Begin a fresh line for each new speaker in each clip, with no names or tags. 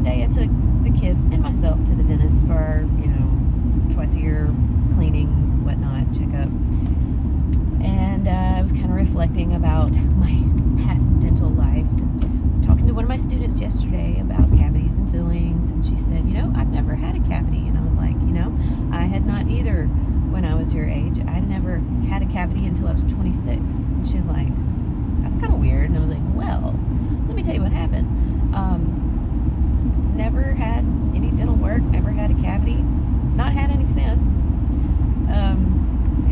Monday, I took the kids and myself to the dentist for our, twice a year cleaning, whatnot, checkup. And I was kind of reflecting about my past dental life. And I was talking to one of my students yesterday about cavities and fillings, and she said, I've never had a cavity. And I was like, I had not either when I was your age. I never had a cavity until I was 26. And she's like, that's kind of weird. And I was like, well, let me tell you what happened. Never had any dental work, never had a cavity, not had any since.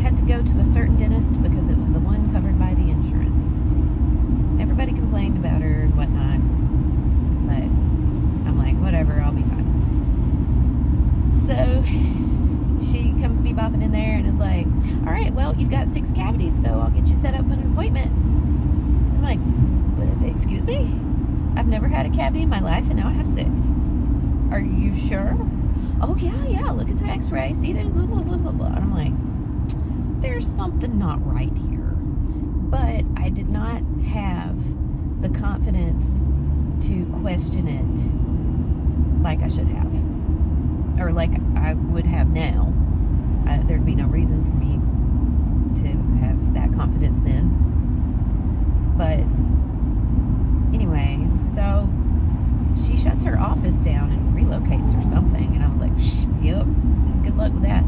Had to go to a certain dentist because it was the one covered by the insurance. Everybody complained about her and whatnot, but I'm like, whatever, I'll be fine. So she comes bebopping in there and is like, all right, well, you've got 6 cavities, so I'll get you set up with an appointment. I'm like, excuse me? I've never had a cavity in my life, and now I have 6. Are you sure? Oh, yeah, look at the x-ray. See, the blah, blah, blah, blah, blah. And I'm like, there's something not right here. But I did not have the confidence to question it like I should have. Or like I would have now. There'd be no reason for me to have that confidence then. But anyway, so she shuts her office down and relocates or something, and I was like, yep, good luck with that.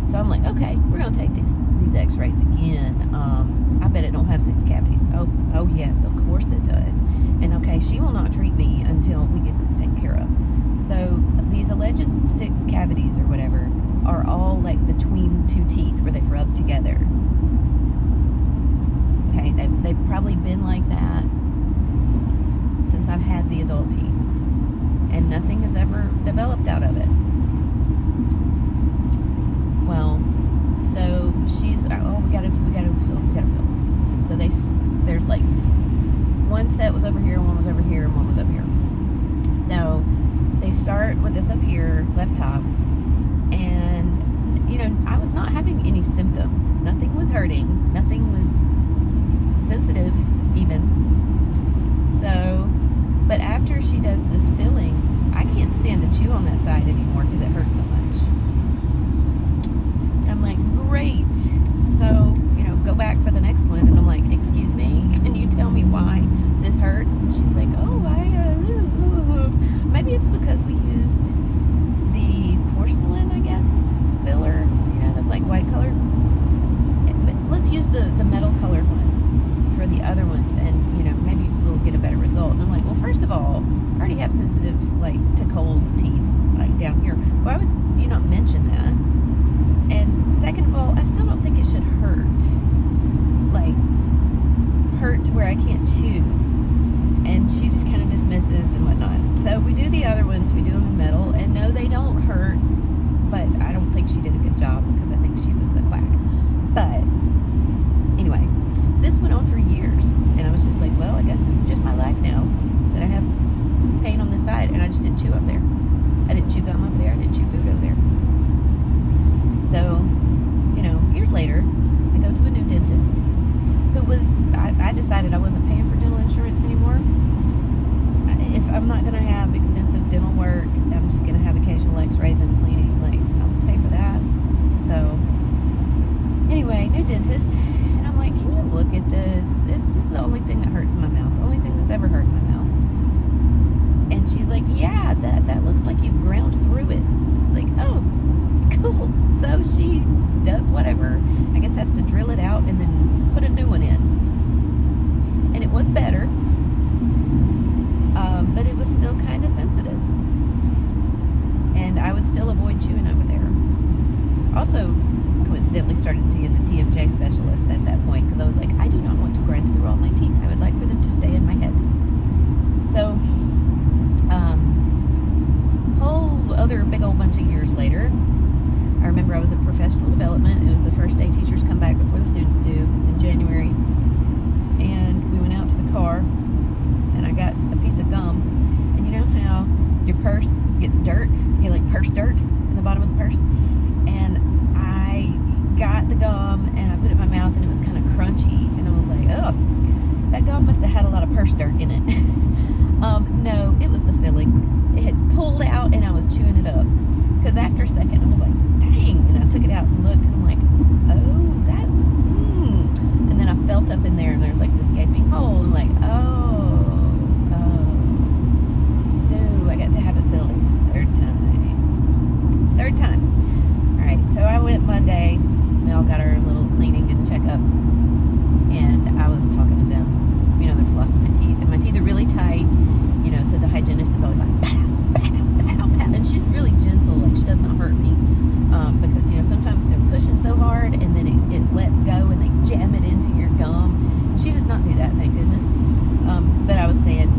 So I'm like, okay, we're gonna take these x-rays again. I bet it don't have 6 cavities. Oh yes, of course it does. And okay, she will not treat me until we get this taken care of. So these alleged 6 cavities or whatever are all like between 2 teeth where they've rubbed together. Okay, they've probably been like that since I've had the adult teeth, and nothing has ever developed out of it. Well, so she's, we gotta fill. So there's like one set was over here, one was over here, and one was up here. So they start with this up here, left top, and I was not having any symptoms. Nothing was hurting. Nothing was sensitive even. So, but after she does this filling, I can't stand to chew on that side anymore because it hurts so much. I'm like, great. So, go back for the next one. And I'm like, excuse me, can you tell me why this hurts? And she's like, maybe it's because we used the porcelain, I guess, filler, that's like white color. But let's use the metal colored ones for the other ones, and maybe we'll get a better result. And I'm like, well, first of all, I already have sensitive to cold teeth down here. Why would you not mention that? And second of all, I still don't think it should hurt to where I can't chew. And she just kind of dismisses and whatnot. So we do the other ones, we do them in metal, and no, they don't hurt, but I don't think she did a good job because I think she was a quack. But anyway, this went on for years, and I was just like, well, I guess this is just my life now, that I have pain on this side, and I just didn't chew up there. I didn't chew gum over there, I didn't chew food over there. So, years later, I go to a new dentist who I decided I wasn't paying for dental insurance anymore. If I'm not going to have extensive dental work, I'm just going to have occasional x-rays and cleaning. I'll just pay for that. So, anyway, new dentist. And I'm like, can you look at this? This is the only thing that hurts in my mouth. The only thing that's ever hurt in my mouth. And she's like, yeah, that looks like you've ground through it. It's like, oh, cool. So she does whatever. I guess has to drill it out and then put a new one in. And it was better. But it was still kind of sensitive. And I would still avoid chewing over there. Also, coincidentally started seeing the TMJ specialist at that point because I was like, I do not want to grind through all my teeth. I would like for them to stay in my head. So, whole other big old bunch of years later, I remember I was at professional development. It was the first day teachers come back before the students do. It was in January. And we went out to the car, and I got a piece of gum. And you know how your purse gets dirt? You get purse dirt in the bottom of the purse? And I got the gum, and I put it in my mouth, and it was kind of crunchy. And I was like, oh, that gum must have had a lot of purse dirt in it. No, it was the filling. It had pulled looked, and I'm like, oh, that, and then I felt up in there, and there's like this gaping hole, and I'm like, oh, so I got to have it filled a third time. All right, so I went Monday. We all got our little cleaning and checkup, and I was talking to them. You know, they're flossing my teeth, and my teeth are really tight. You know, so the hygienist is always like, pow, pow, pow, pow, and she's really gentle, like she does not hurt me, because you know sometimes they're pushing so hard, and then it lets go, and they jam it into your gum. She does not do that, thank goodness. But I was saying,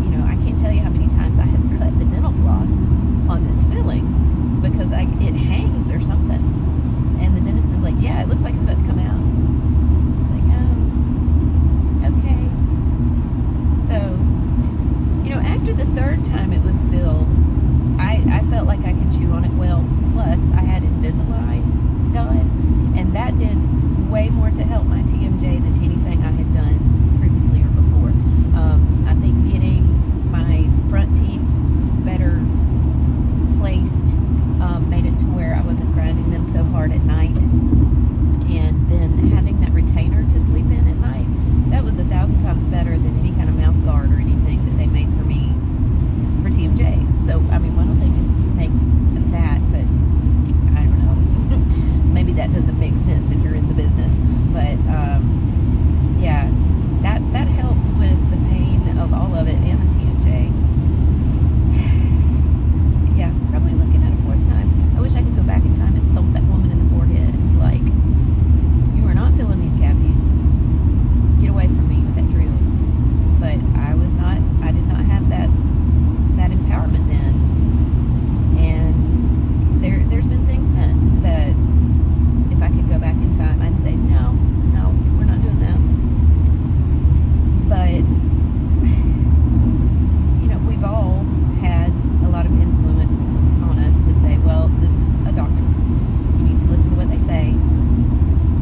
you know, I can't tell you how many times I have cut the dental floss on this filling because it hangs or something. And the dentist is like, yeah, it looks like it's about to come out. I was like, oh, okay. So, you know, after the third time it was filled, I felt like I could chew on it well. Plus, I had Invisalign done, and that did way more to help my TMJ than anything I had done